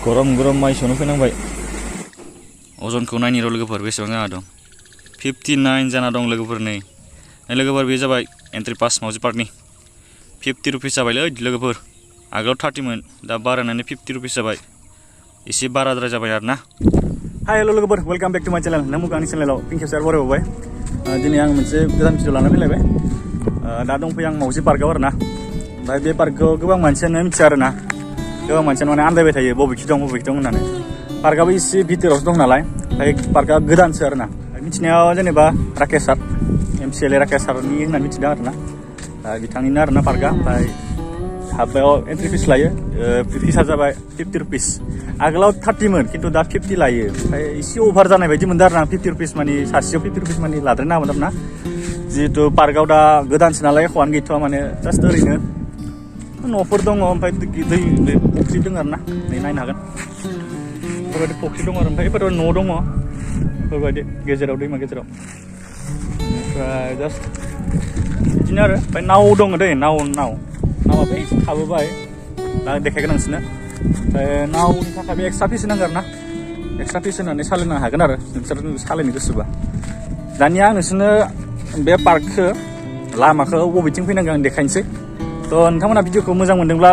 गरम माइसोनो फैनांबाय अजनखौ नायनि र' लोगोफोर बेसेबां जाना दं 59 जाना दं लोगोफोर नै लोगोफोर बे जाबाय एन्ट्रि पास मावजि पार्कनि 50 रुपिस जाबायलै लोगोफोर आगोलाव 30 मोन दा बारायनानै 50 रुपिस जाबाय एसे बाराद्राय जाबाय आरोना हाय हेल' लोगोफोर वेलकाम बेक टु माय चेनेल नों आंनि चेनेलाव फिन खेबसे आरो बरायबावबाय दिनै आं मोनसे गोदान भिडिअ लानानै फैलायबाय दा दंफैयो आं मावजि पार्कआव आरोना ओमफ्राय बे पार्कखौ गोबां मानसियानो मिथिया आरोना गोबां मानसियानो माने आन्दायबाय थायो बबेखि दं होननानै पार्कआबो एसे भितरावसो दं नालाय ओमफ्राय पार्कआ गोदानसो आरोना मिथिनायाव जेनेबा राकेश सार MCLA राकेश सारनि होननानै मिथिदों आरोना बिथांनिनो आरोना पार्कआ ओमफ्राय हाबनायाव एन्ट्रि फिस लायो फिसा जाबाय 50 रुपिस आगोलाव 30 मोन खिन्थु दा 50 लायो ओमफ्राय एसे अभार जानाय बायदि मोनदों आरोना 50 रुपिस माने सासेयाव 50 रुपिस माने लाद्रायनो हागोन आरोना जिहेतु पार्कआव दा गोदानसो नालाय एख'आनो गैथ'वा माने जास्ट ओरैनो न'फोर दङ ओमफ्राय दै फुख्रि दङ आरोना नै नायनो हागोन बेफोरबायदि फुख्रि दङ आरो ओमफ्राय बेफोर न' दङ बेफोरबायदि गेजेराव दैमा गेजेराव ओमफ्राय जास्ट बिदिनो आरो ओमफ्राय नाव दङ दै नावा बै थाबोबाय दा देखायगोन नोंसोरनो ओमफ्राय नावनि थाखाय बे एक्सट्रा फिस होनांगोन आरोना एक्सट्रा फिस होनानै सालायनो हागोन आरो नोंसोर सालायनो गोसोबा दानिया आं नोंसोरनो बे पार्कखौ लामाखौ बबेथिं फैनांगौ आं देखायनोसै थ' नोंथांमोना भिडिअखौ मोजां मोनदोंब्ला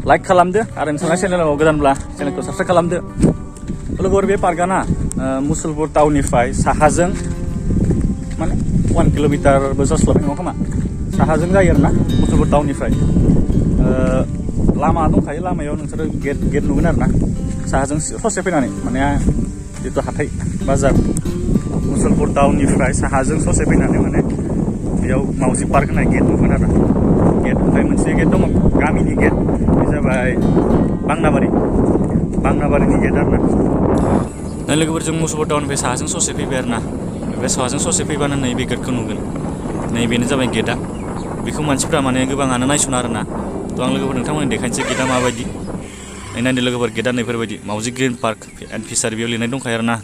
लाइक खालामदो आरो नोंथाङा चेनेलाव गोदानब्ला चेनेलखौ साबस्क्राइब खालामदो लोगोफोर बे पार्कआ ना मुसलपुर टाउननिफ्राय साहाजों माने 1 किल'मिटारबो जास्लाबनाय नङा खोमा साहाजों जायो आरोना मुसलपुर टाउननिफ्राय लामा दंखायो लामायाव नोंसोरो गेट नुगोन आरोना साहाजों ससे फैनानै माने जितु हाथाय बाजार मुसलपुर टाउननिफ्राय साहाजों ससे फैनानै माने बेयाव मावजि पार्क होननाय गेट नुगोन आरो गेट ओमफ्राय मोनसे गेट दङ गामिनि गेट बे जाबाय बांनाबारिनि गेट आरोना दा लोगोफोरजों मुसलपुर टाउननिफ्राय साहाजों ससे फैबाय आरोना बे साहाजों ससे फैबानो नै बे गेटखौ नुगोन नै बेनो जाबाय गेटआ बेखौ मानसिफ्रा माने गोबाङानो नायसना आरोना थ' आं लोगोफोर नोंथांमोननि देखायनोसै गेटआ माबायदि नायदो लोगोफोर गेटआ नैफोरबायदि मावजि ग्रिन पार्क एन्ड फिसारि बेयाव लिरनाय दंखायो आरोना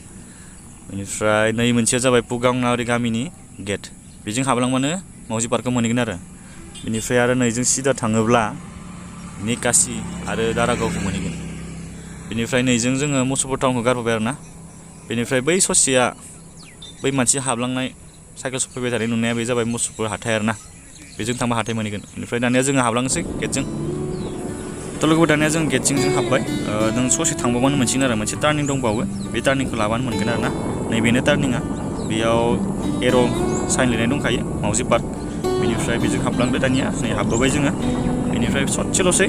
बेनिफ्राय नै मोनसेया जाबाय पुगांनाबारि गामिनि गेट बेजों हाबलांबानो मावजि पार्कखौ मोनहैगोन आरो बेनिफ्राय आरो नैजों सिदा थाङोब्ला निकासि आरो दारागावखौ मोनहैगोन बेनिफ्राय नैजों जोङो मुसलपुर टाउनखौ गारबोबाय आरोना बेनिफ्राय बै ससेया बै मानसि हाबलांनाय साइकेल सफैबाय थानाय नुनाया बे जाबाय मुसलपुर हाथाय आरोना बेजों थांबा हाथाय मोनहैगोन बेनिफ्राय दानिया जोङो हाबलांनोसै गेटजों थ' लोगोफोर दानिया जों गेटजों हाबबाय जों ससे थांबावबानो मोनसिगोन आरो मोनसे टार्निं दंबावो बे टार्निंखौ लाबानो मोनगोन आरोना नैबेनो टार्निङा बेयाव एर' साइन लिरनाय दंखायो मावजि पार्क बेनिफ्राय बेजों हाबलांबाय दानिया नै हाबबोबाय जोङो बेनिफ्राय ससेल'सै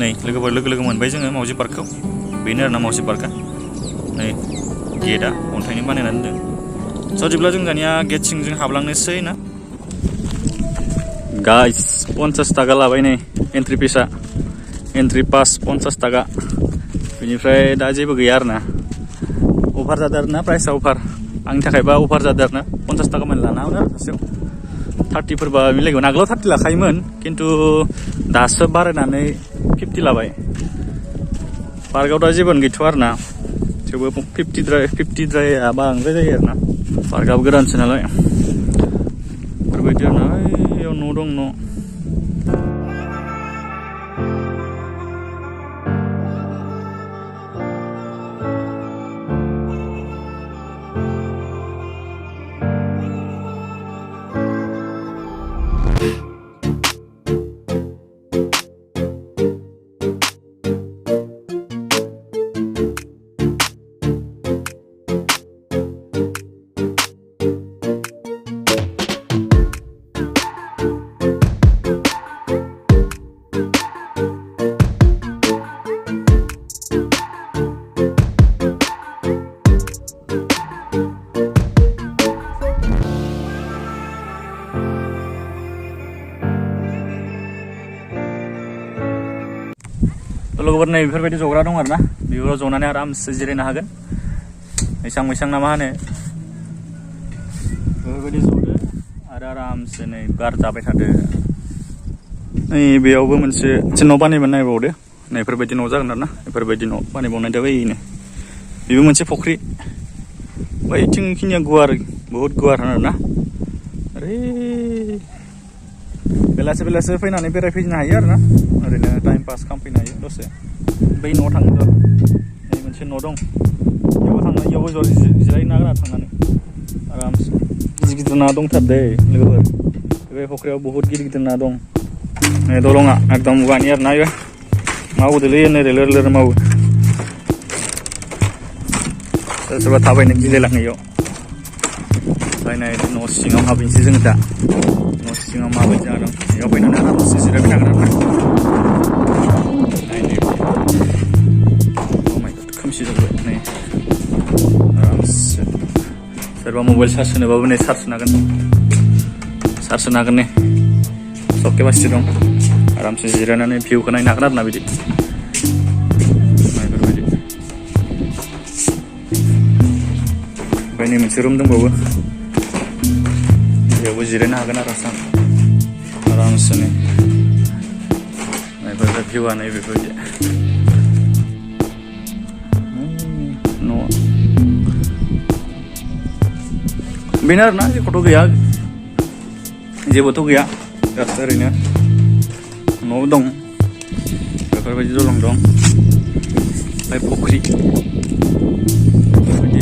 नै लोगोफोर लोगो मोनबाय जोङो मावजि पार्कखौ बेनो आरोना मावजि पार्कआ नै गेटआ अन्थाइनि बानायनानै दोनदों स' जेब्ला जों दानिया गेट सिंजों हाबलांनोसै ना गाइस 50 थाखा लाबाय नै एन्ट्रि फिसा एन्ट्रि पास 50 थाखा बेनिफ्राय दा जेबो गैया आरोना अफार जादों आरोना प्राइसआ अफार आंनि थाखायबा अफार जादों आरोना 50 थाखा माने लाना हागोन आरो सासेयाव 30 फोरबा मिलायगोन आगोलाव 30 लाखायोमोन खिन्थु दासो बारायनानै 50 लाबाय पार्कआव दा जेबो गैथ'आ आरोना थेवबो 50 द्राया बांद्राय जायो आरोना पार्कआबो गोदानसो नालाय बेफोरबायदि आरोना ओइयाव न' दं न' लोगोफोर नै बेफोरबायदि जग्रा दं आरोना बेफोराव जनानै आरामसे जिरायनो हागोन मैसां ना मा होनो बेफोरबायदि जदो आरो आरामसे नै बार जाबाय थादो नै बेयावबो मोनसे न' बानायबानो नायबावदो नै बेफोरबायदि न' जागोन आरोना बेफोरबायदि न' बानायबावनाय दा बैनो बेबो मोनसे फुख्रि बैथिंखिनिया गुवार बहुद गुवार आरोना ओरै बेलासे फैनानै बेरायफैनो हायो आरोना ओरैनो टाइम पास खालामफैनो हायो दसे बै न'आव थाङो र' नै मोनसे न' दं बेयावबो थांना इयावबो जिरायनो हागोन आरो थांनानै आरामसे गिदिर गिदिर ना दंथारो दै लोगोफोर बे फख्रियाव बहुद गिदिर गिदिर ना दं नै दलङा एकदम औवानि आरो ना इयो मावदोलै ओरै लोर लोर मावो सोरबा थाबायनो गिलायलाङो इयाव ओमफ्राय नै न' सिङाव हाबहैनोसै जोङो दा न' सिङाव माबायदि जाना दं बेयाव फैनानै आरामसे जिरायबाय थागोन आरो ना खोमसि जाबाय नै आरामसे सोरबा मबाइल चार्ज होनोबाबो नै चार्ज होनो हागोन नै सब केपासिटि दं आरामसे जिरायनानै भिउखौ नायनो हागोन आरो ना बिदि बेफोरबायदि ओमफ्राय नै मोनसे रुम दंबावो बेयावबो जिरायनो हागोन आरो आरामसे नै बेफोरबायदि भिउआ नै बेफोरबायदि बेनो आरोना जेबोथ' गैया जास्ट ओरैनो न' दं बेफोरबायदि दलं दं ओमफ्राय फुख्रि बेफोरबायदि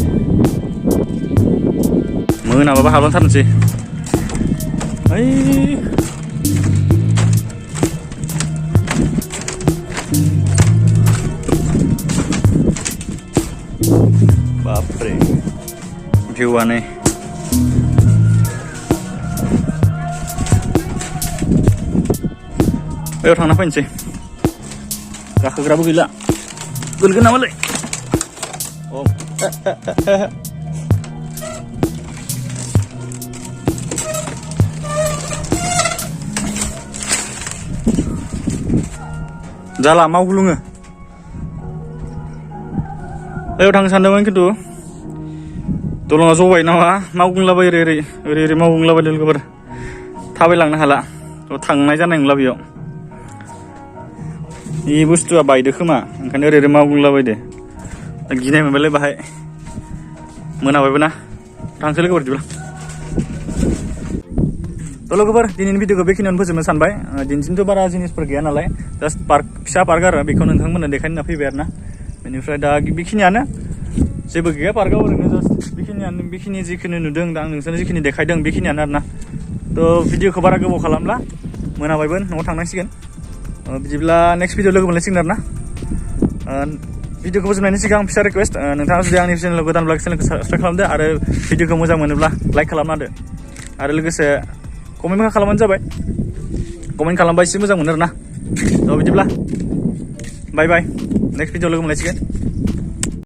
मोनाबाबो हाबलांथारनोसै ओइ बापरे भिउआ नै बेयाव थांना फैनोसै गाखोग्राबो गैला गोलैगोन नामालै जाला मावग्लुङो बेयाव थांनो सानदोंमोन खिन्थु दलङा जबाय नामा मावग्लुंलाबायो ओरै मावग्लुंलाबायदों लोगोफोर थाबायलांनो हाला थांनाय जानाय नंला बेयाव बे बुस्थुआ बायदो खोमा ओंखायनो ओरै मावग्लुंलाबायदो गिनाय मोनबायलै बाहाय मोनाबायबो ना थांसै लोगोफोर बिदिब्ला लोगोफोर दिनैनि भिडिअखौ बेखिनियावनो फोजोबनो सानबाय दिनैसिमथ' बारा जिनिसफोर गैया नालाय जास्ट पार्क फिसा पार्क आरो बेखौ नोंथांमोननो देखायनो होनना फैबाय आरो ना बेनिफ्राय दा बेखिनियानो जेबो गैया पार्कआव ओरैनो जास्ट बेखिनि जिखिनि नुदों दा आं नोंसोरनो जिखिनि देखायदों बेखिनियानो आरो ना थ' भिडिअखौ बारा गोबाव खालामला मोनाबायबो न'आव थांनांसिगोन बिदिब्ला नेक्स्ट भिडिअ लोगो मोनलायसिगोन आरो ना भिडिअखौ फोजोबनायनि सिगां फिसा रिक्वेस्ट नोंथाङा जुदि आंनि चेनेलाव गोदानब्ला चेनेलखौ साबसक्राइब खालामदो आरो भिडिअखौ मोजां मोनोब्ला लाइक खालामना होदो आरो लोगोसे कमेन्ट खालामबानो जाबाय कमेन्ट खालामबा एसे मोजां मोनो आरो ना थ' बिदिब्ला बाय बाय नेक्स्ट भिडिअ लोगो मोनलायसिगोन